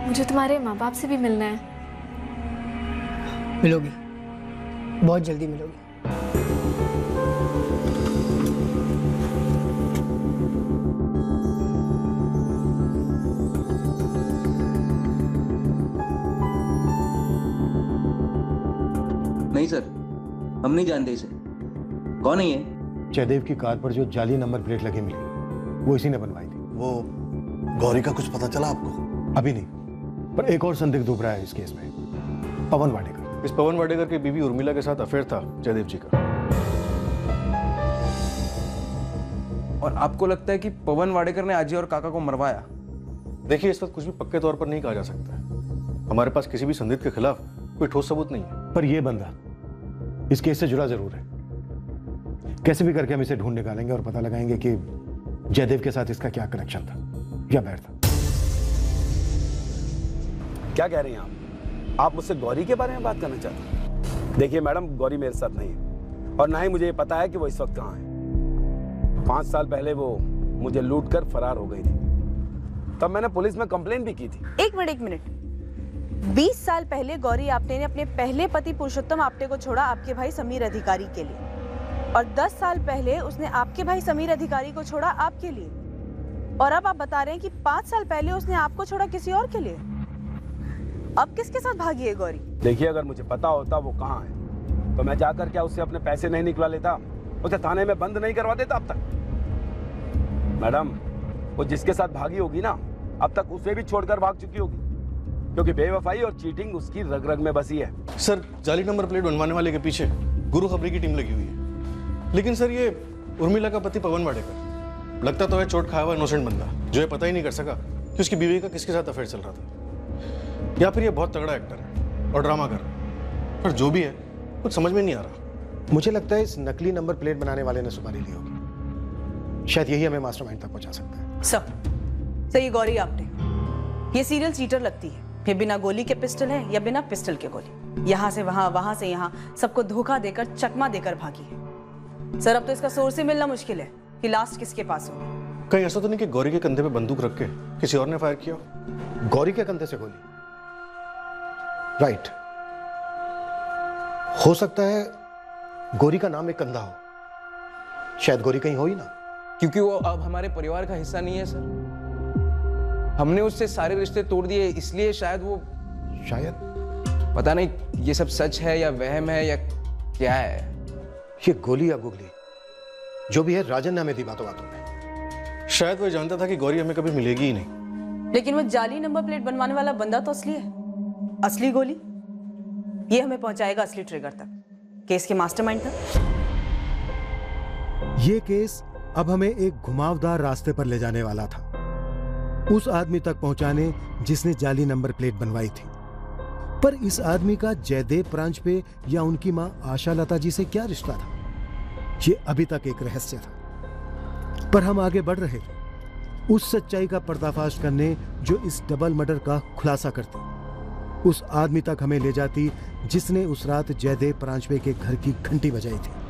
मुझे तुम्हारे माँ बाप से भी मिलना है। मिलोगी, बहुत जल्दी मिलोगी। नहीं सर, हम नहीं जानते इसे। कौन है ये? जयदेव की कार पर जो जाली नंबर प्लेट लगी मिली, वो इसी ने बनवाई थी। वो गौरी का कुछ पता चला आपको? अभी नहीं, पर एक और संदिग्ध उभरा है इस केस में, पवन वाडेकर। इस पवन वाडेकर की बीवी उर्मिला के साथ अफेयर था जयदेव जी का। और आपको लगता है कि पवन वाडेकर ने अजय और काका को मरवाया? देखिए, इस वक्त कुछ भी पक्के तौर पर नहीं कहा जा सकता। हमारे पास किसी भी संदिग्ध के खिलाफ कोई ठोस सबूत नहीं है। पर यह बंदा इस केस से जुड़ा जरूर है। कैसे भी करके हम इसे ढूंढ निकालेंगे और पता लगाएंगे कि जयदेव के साथ इसका क्या कनेक्शन था या बैर था। क्या कह रही हैं आप मुझसे गौरी के बारे में बात करना चाहते हैं? देखिए मैडम, गौरी मेरे साथ नहीं है और ना ही मुझे ये पता है कि वो इस वक्त कहाँ है। 5 साल पहले वो मुझे लूटकर फरार हो गई थी, तब मैंने पुलिस में कंप्लेंट भी की थी। एक मिनट 20 साल पहले गौरी आपटे ने अपने पहले पति पुरुषोत्तम आपटे को छोड़ा आपके भाई समीर अधिकारी के लिए, और 10 साल पहले उसने आपके भाई समीर अधिकारी को छोड़ा आपके लिए, और अब आप बता रहे हैं कि 5 साल पहले उसने आपको छोड़ा किसी और के लिए। अब किसके साथ भागी है गौरी? देखिए, अगर मुझे पता होता वो कहाँ है तो मैं जाकर क्या उससे अपने पैसे नहीं निकला लेता, उसे थाने में बंद नहीं करवा देता अब तक। मैडम, वो जिसके साथ भागी होगी ना, अब तक उसे भी छोड़कर भाग चुकी होगी, क्योंकि बेवफाई और चीटिंग उसकी रग रग में बसी है। सर, जाली नंबर प्लेट बनवाने वाले के पीछे गुरु खबरी की टीम लगी हुई है, लेकिन सर ये उर्मिला का पति पवन वाडेकर लगता तो है चोट खाया हुआ इनोसेंट बंदा, जो ये पता ही नहीं कर सका कि उसकी बीवी का किसके साथ अफेयर चल रहा था, या फिर ये बहुत तगड़ा एक्टर है और ड्रामा कर रहा है। पर जो भी है कुछ समझ में नहीं आ रहा। मुझे लगता है इस नकली नंबर प्लेट बनाने वाले ने सुपारी ली होगी, शायद यही हमें मास्टरमाइंड तक पहुंचा सकता है। सर ये गौरी आपटे, ये सीरियल चीटर लगती है। ये बिना गोली के पिस्टल है या बिना पिस्टल के गोली, यहाँ से वहां, वहां से यहाँ, सबको धोखा देकर, चकमा देकर भागी है। सर अब तो इसका सोर्स ही मिलना मुश्किल है कि लास्ट किसके पास हो। कहीं ऐसा तो नहीं कि गौरी के कंधे पे बंदूक रख के किसी और ने फायर किया? गौरी के कंधे से गोली? राइट, हो सकता है गौरी का नाम एक कंधा हो, शायद गौरी कहीं हो ही ना, क्योंकि वो अब हमारे परिवार का हिस्सा नहीं है सर। हमने उससे सारे रिश्ते तोड़ दिए, इसलिए शायद वो, शायद पता नहीं ये सब सच है या वहम है या क्या है। ये गोली या गुगली जो भी है, राजन ने हमें दी बातों बातों में। शायद वो जानता था कि गौरी हमें कभी मिलेगी ही नहीं, लेकिन वो जाली नंबर प्लेट बनवाने वाला बंदा तो असली है, असली गोली। ये हमें पहुंचाएगा असली ट्रिगर तक, केस के मास्टरमाइंड तक। ये केस अब हमें एक घुमावदार रास्ते पर ले जाने वाला था। उस आदमी तक पहुंचाने जिसने जाली नंबर प्लेट बनवाई थी। पर इस आदमी का जयदेव प्रांजपे या उनकी मां आशा लता जी से क्या रिश्ता था, ये अभी तक एक रहस्य था। पर हम आगे बढ़ रहे थे उस सच्चाई का पर्दाफाश करने जो इस डबल मर्डर का खुलासा करती, उस आदमी तक हमें ले जाती जिसने उस रात जयदेव प्रांजपे के घर की घंटी बजाई थी।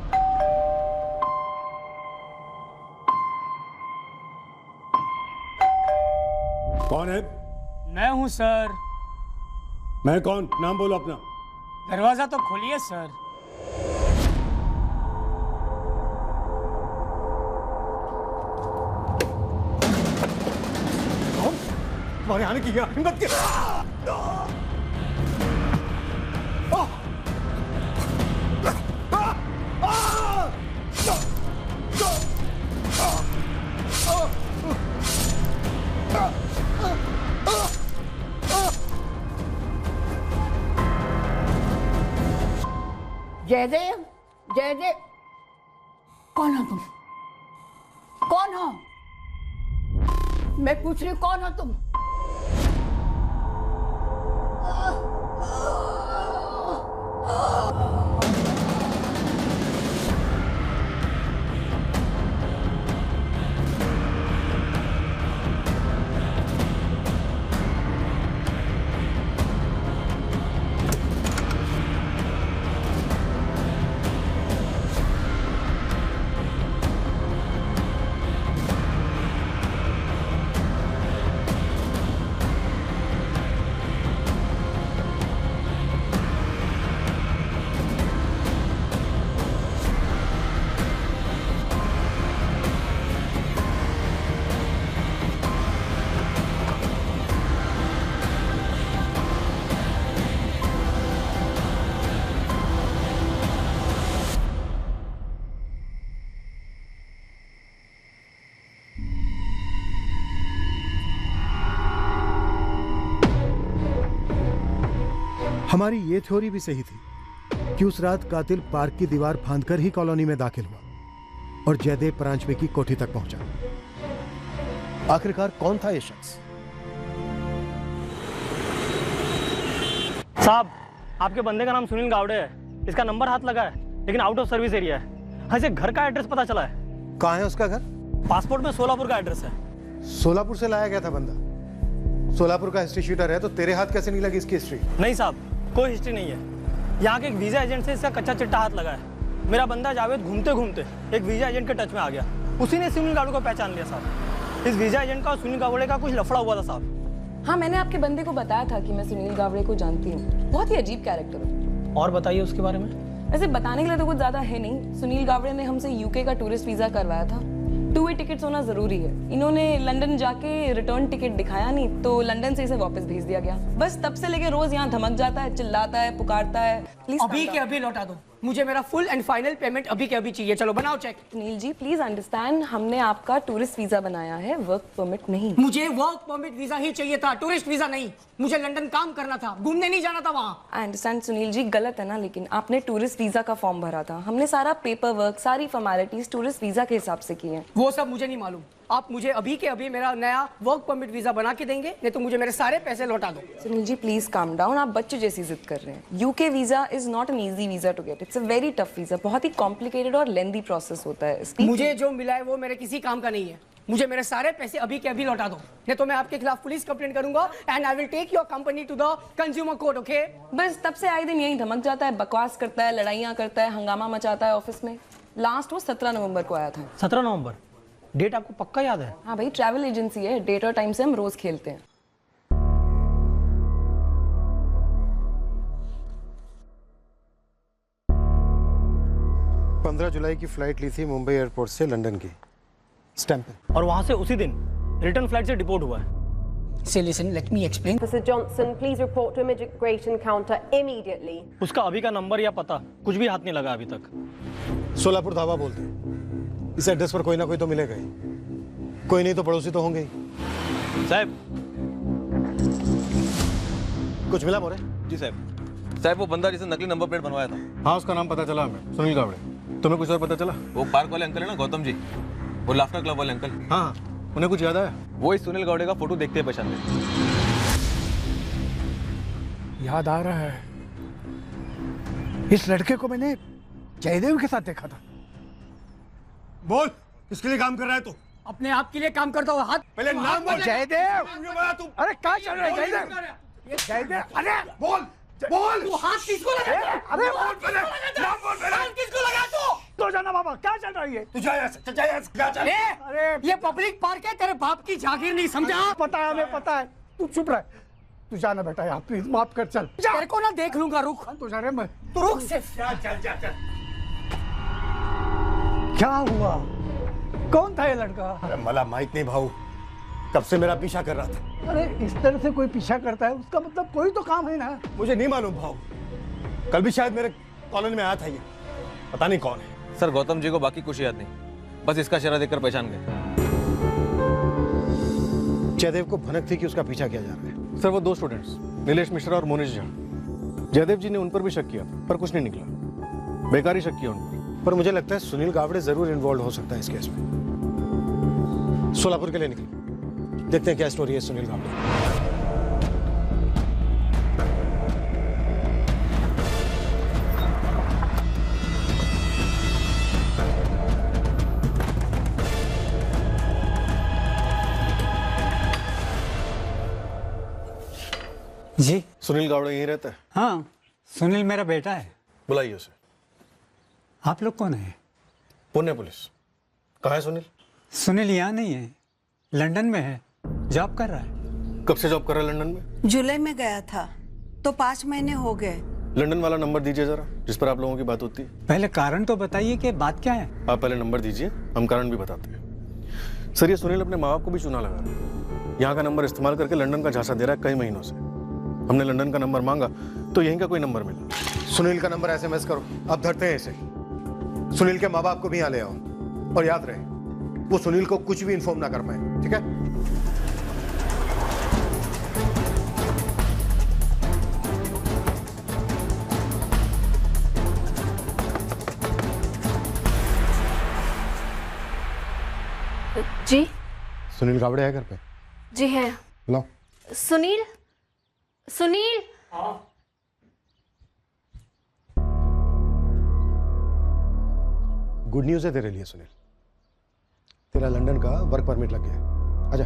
कौन है? मैं हूं सर। मैं कौन? नाम बोलो अपना। दरवाजा तो खोलिए सर। तुम्हारे आने की क्या हिम्मत की? जयदेव, जयदेव, कौन हो तुम? कौन हो? मैं पूछ रही कौन हो तुम? हमारी ये थ्योरी भी सही थी कि उस रात कातिल पार्क की दीवार फांदकर ही कॉलोनी में दाखिल हुआ और जयदेव प्रांजपे की कोठी तक पहुंचा। आखिरकार कौन था ये शख्स? साहब, आपके बंदे का नाम सुनील गावड़े है। इसका नंबर हाथ लगा है लेकिन आउट ऑफ सर्विस एरिया है। हाँ, इसे घर का एड्रेस पता चला है। कहाँ है उसका घर? पासपोर्ट में सोलापुर का एड्रेस है। सोलापुर से लाया गया था बंदा। सोलापुर का हिस्ट्री शीटर है तो तेरे हाथ कैसे नहीं लगी इसकी हिस्ट्री? नहीं साहब, कोई हिस्ट्री नहीं है। यहाँ के एक वीजा एजेंट से इसका कच्चा चिट्टा हाथ लगा है। मेरा बंदा जावेद घूमते घूमते एक वीजा एजेंट के टच में आ गया। उसी ने सुनील गावड़े को पहचान लिया साहब। इस वीजा एजेंट का और सुनील गावड़े का कुछ लफड़ा हुआ था साहब। हाँ, मैंने आपके बंदे को बताया था कि मैं सुनील गावड़े को जानती हूँ। बहुत ही अजीब कैरेक्टर है। और बताइए उसके बारे में। वैसे बताने के लिए तो कुछ ज्यादा है नहीं। सुनील गावड़े ने हमसे यूके का टूरिस्ट वीजा करवाया था। 2 वे टिकट्स होना जरूरी है। इन्होंने लंदन जाके रिटर्न टिकट दिखाया नहीं तो लंदन से इसे वापस भेज दिया गया। बस तब से लेके रोज यहाँ धमक जाता है, चिल्लाता है, पुकारता है। प्लीज अभी के अभी लौटा दो। मुझे मेरा फुल एंड फाइनल पेमेंट अभी के अभी चाहिए। चलो बनाओ check. Sunil ji please understand, हमने आपका टूरिस्ट वीजा बनाया है, वर्क परमिट नहीं। मुझे वर्क परमिट वीजा ही चाहिए था, टूरिस्ट वीजा नहीं। मुझे लंदन काम करना था, घूमने नहीं जाना था वहाँ। आई अंडरस्टैंड सुनील जी, गलत है ना, लेकिन आपने टूरिस्ट वीजा का फॉर्म भरा था। हमने सारा पेपर वर्क, सारी फॉर्मेलिटीज टूरिस्ट वीजा के हिसाब से की है। वो सब मुझे नहीं मालूम। आप मुझे अभी के अभी मेरा नया वर्क परमिट वीजा बना के देंगे, नहीं तो मुझे मेरे सारे पैसे लौटा दो। Sunil ji please calm down, आप बच्चे जैसी जिद कर रहे हैं। UK visa is not an easy visa to get. It's a very tough visa. बहुत ही कॉम्प्लिकेटेड और लेंथी प्रोसेस होता है इसकी। मुझे जो मिला है वो मेरे किसी काम का नहीं है। मुझे मेरे सारे पैसे अभी के अभी लौटा दो, नहीं तो मैं आपके खिलाफ पुलिस कंप्लेंट करूंगा and I will take your company to the consumer court. Okay? बस तब से आए दिन यही धमक जाता है, बकवास करता है, लड़ाइयाँ करता है, हंगामा मचाता है ऑफिस में। लास्ट वो 17 नवंबर को आया था। 17 नवंबर? डेट आपको पक्का याद है? हाँ भाई, ट्रैवल एजेंसी है, डेट और टाइम से हम रोज खेलते हैं। 15 जुलाई की फ्लाइट ली थी मुंबई एयरपोर्ट से लंदन की, स्टैंप पे। और वहां से उसी दिन रिटर्न फ्लाइट से डिपोर्ट हुआ है। So listen, let me explain. Officer Johnson, please report to immigration counter immediately. उसका अभी का नंबर या पता कुछ भी हाथ नहीं लगा अभी तक। सोलापुर धावा बोलते, इस एड्रेस पर कोई ना कोई तो मिलेगा ही। कोई नहीं तो पड़ोसी तो होंगे ही। साहब, कुछ मिला मोरे? जी साहब, वो बंदा जिसने नकली नंबर प्लेट बनवाया था। हाँ, उसका नाम पता चला हमें, सुनील गावड़े। तुम्हें कुछ और पता चला? वो पार्क वाले अंकल है ना, गौतम जी, वो लाफ्टर क्लब वाले अंकल। हाँ, उन्हें कुछ याद आया? वो इस सुनील गावड़े का फोटो देखते ही पहचान गए। याद आ रहा है, इस लड़के को मैंने जयदेव के साथ देखा था। बोल, किसके लिए काम कर रहा है तू? अपने आप के लिए काम करता हूँ। हाथ पहले नाम बोल। जयदेव, तू अरे कहाँ चल रहा है जयदेव? ये जयदेव, अरे बोल बोल। तू हाथ किसको लगा? अरे बोल पहले, नाम बोल पहले। हाथ किसको लगा तू? तो जाना बाबा, क्या चल रहा है ये? तू जा यहाँ से, जा यहाँ से, जा, जा। अरे ये पब्लिक पार्क है, तेरे बाप की जागीर नहीं समझा? पता है, हमें पता है। तू चुप रह, तू जाना बेटा यहाँ, प्लीज माफ कर, चल। तेरे को ना देख लूंगा, रुक। तू जा रे, मैं तू रुक सिर्फ। चल। क्या हुआ? कौन था ये लड़का? अरे मला माहित नहीं भाऊ, कब से मेरा पीछा कर रहा था। अरे इस तरह से कोई पीछा करता है, उसका मतलब कोई तो काम है ना। मुझे नहीं मालूम भाऊ, कल भी शायद मेरे कॉलोनी में आया था ये, पता नहीं कौन है। सर गौतम जी को बाकी कुछ याद नहीं, बस इसका चेहरा देखकर पहचान गए। जयदेव को भनक थी कि उसका पीछा किया जा रहा है। सर वो 2 स्टूडेंट्स नीलेश मिश्रा और मोनिश झा, जयदेव जी ने उन पर भी शक किया पर कुछ नहीं निकला, बेकार ही शक किया उन पर मुझे लगता है सुनील गावड़े जरूर इन्वॉल्व हो सकता है इस केस में। सोलापुर के लिए निकले, देखते हैं क्या स्टोरी है सुनील गावड़े। जी सुनील गावड़े यहीं रहता है? हाँ, सुनील मेरा बेटा है। बुलाइए उसे। आप लोग कौन है? पुणे पुलिस। कहाँ है सुनील? सुनील यहाँ नहीं है, लंदन में है, जॉब कर रहा है। कब से जॉब कर रहा है लंदन में? जुलाई में गया था तो 5 महीने हो गए। लंदन वाला नंबर दीजिए जरा, जिस पर आप लोगों की बात होती है। पहले कारण तो बताइए कि बात क्या है। आप पहले नंबर दीजिए, हम कारण भी बताते हैं। सर ये सुनील अपने माँ बाप को भी चुना लगा रहा है, यहाँ का नंबर इस्तेमाल करके लंदन का झांसा दे रहा है कई महीनों से। हमने लंदन का नंबर मांगा तो यहीं का कोई नंबर मिला। सुनील का नंबर SMS करो, अब धरते हैं इसे। सुनील के माँ बाप को भी यहाँ ले आओ, और याद रहे वो सुनील को कुछ भी इन्फॉर्म ना कर पाए, ठीक है? जी सुनील गावड़े है घर पे? जी है। लो। सुनील, सुनील। गुड न्यूज़ है तेरे लिए सुनील, तेरा लंदन का वर्क परमिट लग गया है। आजा।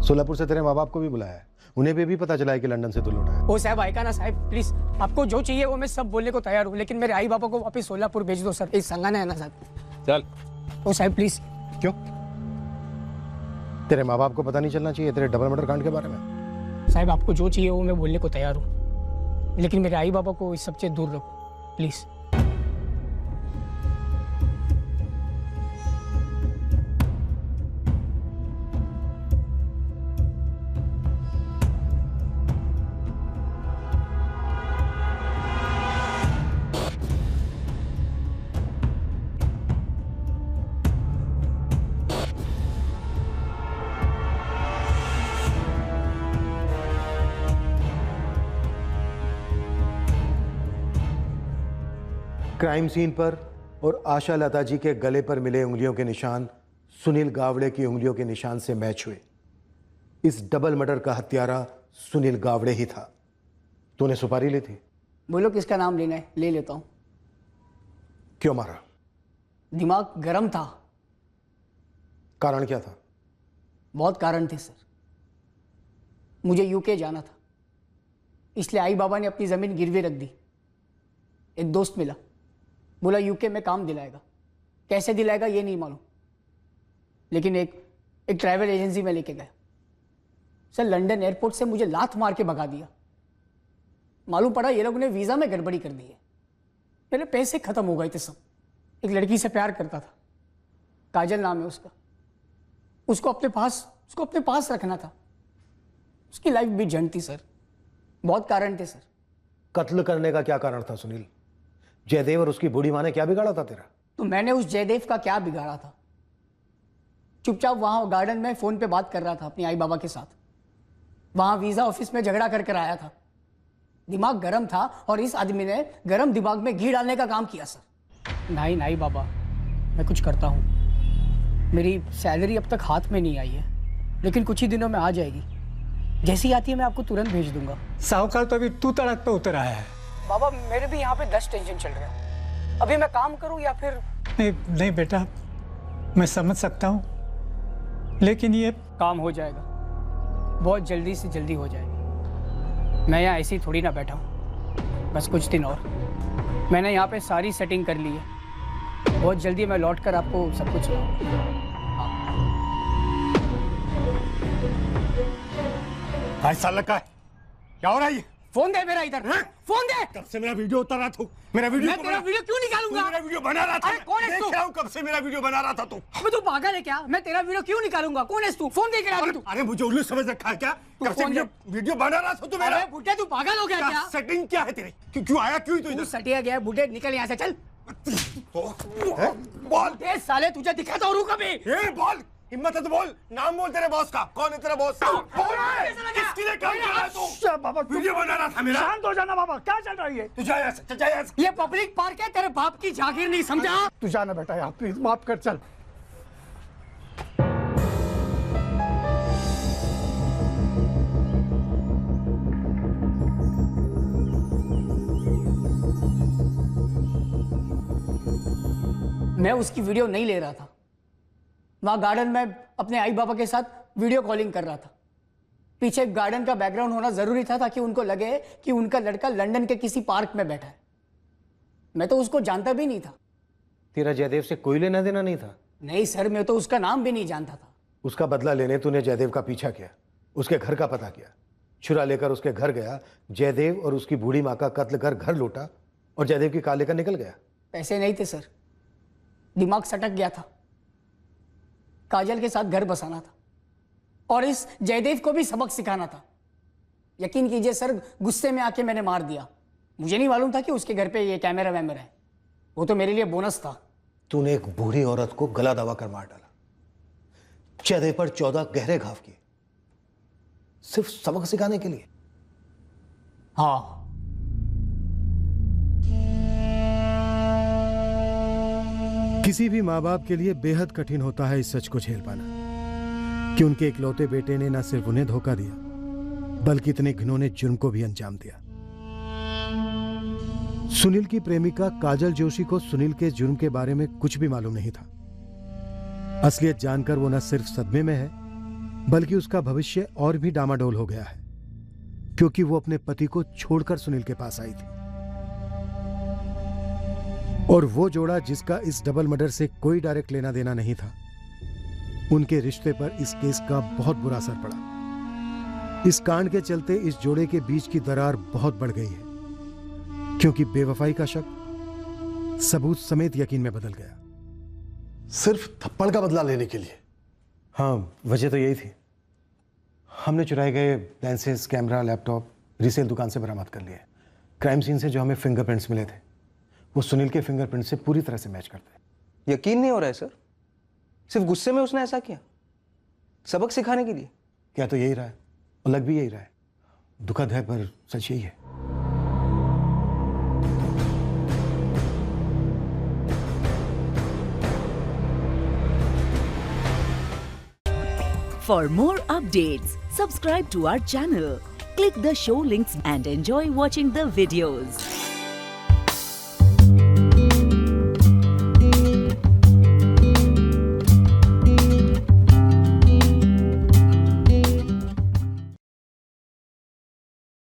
सोलापुर से तेरे माँ बाप को भी बुलाया है, उन्हें भी पता चला है कि लंदन से तू लौटा है। ओ साहब आएगा ना साहब, प्लीज आपको जो चाहिए वो मैं सब बोलने को तैयार हूँ, लेकिन मेरे आई बाबा को वापस सोलापुर भेज दो सर, इस संगाना है ना साहब। चल। ओ साहब प्लीज। क्यों? तेरे माँ बाप को पता नहीं चलना चाहिए तेरे डबल मर्डर कांड के बारे में? साहब आपको जो चाहिए वो मैं बोलने को तैयार हूँ, लेकिन मेरे आई बाबा को इस सबसे दूर रखो प्लीज। क्राइम सीन पर और आशा लता जी के गले पर मिले उंगलियों के निशान सुनील गावड़े की उंगलियों के निशान से मैच हुए। इस डबल मर्डर का हत्यारा सुनील गावड़े ही था। तूने सुपारी ली थी? बोलो किसका नाम लेना है, ले लेता हूँ। क्यों मारा? दिमाग गर्म था। कारण क्या था? बहुत कारण थे सर। मुझे यूके जाना था, इसलिए आई बाबा ने अपनी जमीन गिरवी रख दी। एक दोस्त मिला, बोला यूके में काम दिलाएगा, कैसे दिलाएगा ये नहीं मालूम, लेकिन एक ट्रैवल एजेंसी में लेके गया। सर लंदन एयरपोर्ट से मुझे लात मार के भगा दिया। मालूम पड़ा ये लोगों ने वीज़ा में गड़बड़ी कर दी है। मेरे पैसे खत्म हो गए थे सब। एक लड़की से प्यार करता था, काजल नाम है उसका। उसको अपने पास रखना था। उसकी लाइफ भी झंड थी सर। बहुत कारण थे सर। कत्ल करने का क्या कारण था सुनील? जयदेव और उसकी बूढ़ी माँ ने क्या बिगाड़ा था तेरा? तो मैंने उस जयदेव का क्या बिगाड़ा था? चुपचाप वहां गार्डन में फोन पे बात कर रहा था अपनी आई बाबा के साथ। वहां वीजा ऑफिस में झगड़ा कर आया था। दिमाग गर्म था और इस आदमी ने गर्म दिमाग में घी डालने का काम किया सर। नहीं बाबा, मैं कुछ करता हूं। मेरी सैलरी अब तक हाथ में नहीं आई है, लेकिन कुछ ही दिनों में आ जाएगी। जैसी आती है मैं आपको तुरंत भेज दूंगा। साहूकार तो अभी तू तड़क पे उतर आया है। बाबा मेरे भी यहाँ पे 10 टेंशन चल रहे हैं। अभी मैं काम करूँ या फिर? नहीं बेटा, मैं समझ सकता हूँ, लेकिन ये काम हो जाएगा, बहुत जल्दी से जल्दी हो जाएगा। मैं यहाँ ऐसे ही थोड़ी ना बैठा हूँ, बस कुछ दिन और। मैंने यहाँ पे सारी सेटिंग कर ली है, बहुत जल्दी मैं लौट कर आपको सब कुछ साल का है। क्या हो रहा है ये? फोन दे मेरा इधर। फोन दे। कब से मेरा वीडियो उतर रहा था। मेरा वीडियो मैं तेरा वीडियो क्यों निकालूंगा? मेरा वीडियो बना रहा था। अरे कौन है तू? देख रहा हूं कब से मेरा वीडियो बना रहा था तू। अबे तू पागल है क्या? मैं तेरा वीडियो क्यों निकालूंगा? कौन है तू? फोन दे के आ तू। अरे मुझे उल्लू समझ रखा है क्या? कब से वीडियो बना रहा था तू मेरा? अरे बुड्ढे तू पागल हो गया क्या? सेटिंग क्या है तेरी? क्यों आया क्यों तू इधर? सटिया गया बुड्ढे, निकल यहाँ से चल। बोल साले तुझे दिखाता हूँ कभी। बोल, हिम्मत है तो बोल, नाम बोल तेरे बॉस का। कौन है तेरा बॉस? किसके लिए काम कर रहा है तू? बाबा वीडियो बना रहा था मेरा। शांत हो जाना बाबा, क्या चल रहा है? तू जा यहाँ से, जा यहाँ से। ये पब्लिक पार्क है, तेरे बाप की जागीर नहीं समझा? तू जाना बेटा यहाँ, प्लीज माफ कर, चल। मैं उसकी वीडियो नहीं ले रहा था। वहां गार्डन में अपने आई बाबा के साथ वीडियो कॉलिंग कर रहा था। पीछे गार्डन का बैकग्राउंड होना जरूरी था ताकि उनको लगे कि उनका लड़का लंदन के किसी पार्क में बैठा है। मैं तो उसको जानता भी नहीं था। तेरा जयदेव से कोई लेना देना नहीं था? नहीं सर, मैं तो उसका नाम भी नहीं जानता था। उसका बदला लेने तूने जयदेव का पीछा किया, उसके घर का पता किया, छुरा लेकर उसके घर गया, जयदेव और उसकी बूढ़ी माँ का कत्ल कर घर लौटा और जयदेव की कार लेकर निकल गया। पैसे नहीं थे सर, दिमाग सटक गया था। काजल के साथ घर बसाना था और इस जयदेव को भी सबक सिखाना था। यकीन कीजिए सर, गुस्से में आके मैंने मार दिया। मुझे नहीं मालूम था कि उसके घर पे ये कैमरा वैमरा है। वो तो मेरे लिए बोनस था। तूने एक बूढ़ी औरत को गला दबा कर मार डाला, जयदेव पर 14 गहरे घाव किए, सिर्फ सबक सिखाने के लिए। हाँ, किसी भी माँ बाप के लिए बेहद कठिन होता है इस सच को झेल पाना कि उनके इकलौते बेटे ने न सिर्फ उन्हें धोखा दिया, बल्कि इतने घिनौने जुर्म को भी अंजाम दिया। सुनील की प्रेमिका काजल जोशी को सुनील के जुर्म के बारे में कुछ भी मालूम नहीं था। असलियत जानकर वो न सिर्फ सदमे में है, बल्कि उसका भविष्य और भी डामाडोल हो गया है, क्योंकि वो अपने पति को छोड़कर सुनील के पास आई थी। और वो जोड़ा जिसका इस डबल मर्डर से कोई डायरेक्ट लेना देना नहीं था, उनके रिश्ते पर इस केस का बहुत बुरा असर पड़ा। इस कांड के चलते इस जोड़े के बीच की दरार बहुत बढ़ गई है, क्योंकि बेवफाई का शक सबूत समेत यकीन में बदल गया। सिर्फ थप्पड़ का बदला लेने के लिए? हाँ, वजह तो यही थी। हमने चुराए गए लेंसेज, कैमरा, लैपटॉप रीसेल दुकान से बरामद कर लिए। क्राइम सीन से जो हमें फिंगरप्रिंट्स मिले थे, वो सुनील के फिंगरप्रिंट से पूरी तरह से मैच करते हैं। यकीन नहीं हो रहा है सर, सिर्फ गुस्से में उसने ऐसा किया, सबक सिखाने के लिए? क्या तो यही रहा है और लग भी यही रहा है। दुखद है पर सच यही है। For more updates, subscribe to our channel, click the show links and enjoy watching the videos.